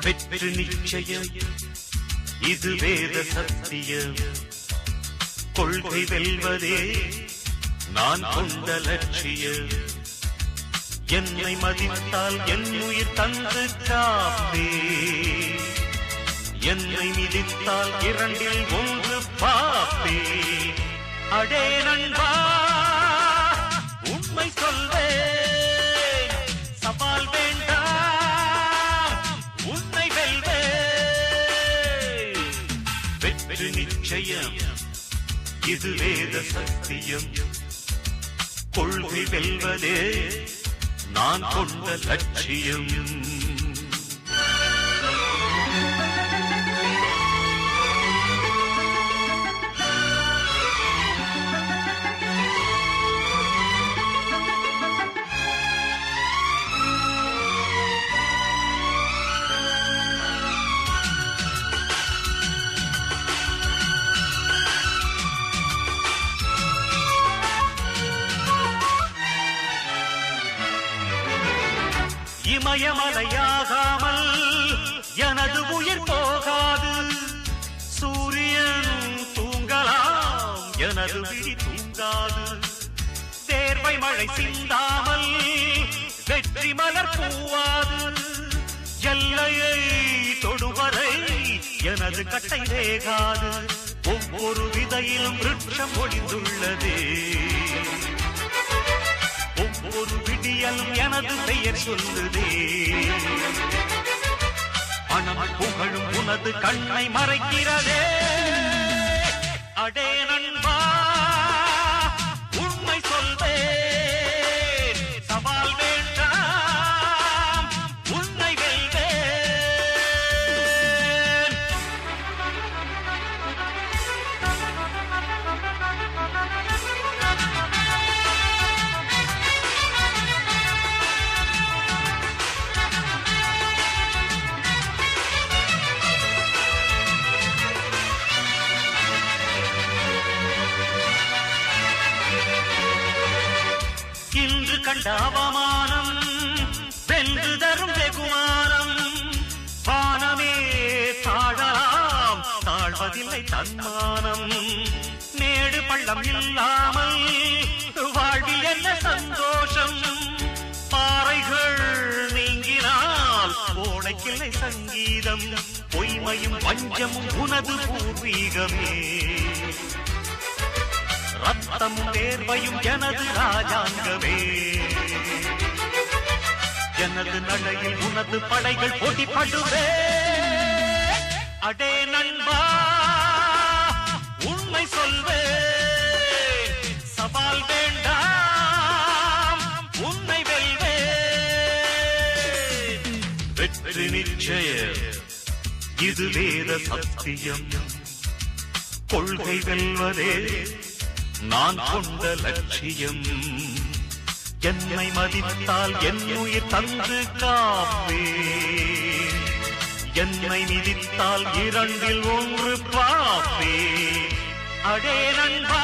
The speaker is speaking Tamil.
வெற்றி நிச்சயம் இது வேத சத்தியம் கொள்கை வெல்வதே நான் கொண்ட லட்சியம் என்னை மதித்தால் என் உயிர் தந்து காப்பே என்னை மிதித்தால் இரண்டில் ஒன்று பாப்பே அடே நண்பா உண்மை சொல்வேன் சவால் வேண்டாம் உன்னை வெல்வேன் வெற்றி நிச்சயம் இது வேத சத்தியம் கொள்கை வெல்வதே நான் கொண்ட லட்சியம் இமயமலையாகாமல் எனது உயிர் போகாது சூரியன் தூங்கலாம் எனது விழி தூங்காது தேர்வை மழை சிந்தாமல் வெற்றி மலர் பூவாது எல்லையை தொடுவரை எனது கட்டை வேகாது ஒவ்வொரு விதையிலும் விருட்சம் ஒளிந்துள்ளதே ஒவ்வொரு விடியலும் எனது பெயர் சொல்லுதே பணம் புகழும் உனது கண்ணை மறைக்கிறதே அடே நண்பா உண்மை சொல்வேன் சவால் வேண்டாம் உன்னை வெல்வேன் இன்று கண்ட அவமானம் வென்று தரும் வெகுமானம் வானமே தாழலாம் தாழ்வதில்லை தன்மானம் மேடு பள்ளம் இல்லாமல் வாழ்வில் என்ன சந்தோஷம் பாறைகள் நீங்கினால் ஓடைக்கில்லை சங்கீதம் பொய்மையும் வஞ்சமும் உனது பூர்வீகமே ரத்தமும் தேர்வையும் எனது ராஜாங்கமே எனது நடையில் உனது படைகள் போட்டிப்படுவே அடே நண்பா உண்மை சொல்வேன் சவால் வேண்டாம் உன்னை வெல்வேன் வெற்றி நிச்சயம் இது வேத சத்தியம் கொள்கை வெல்வதே நான் கொண்ட லட்சியம் என்னை மதித்தால் என் உயிர் தந்து காப்பே என்னை மிதித்தால் இரண்டில் ஒன்று பாப்பே அடே நண்பா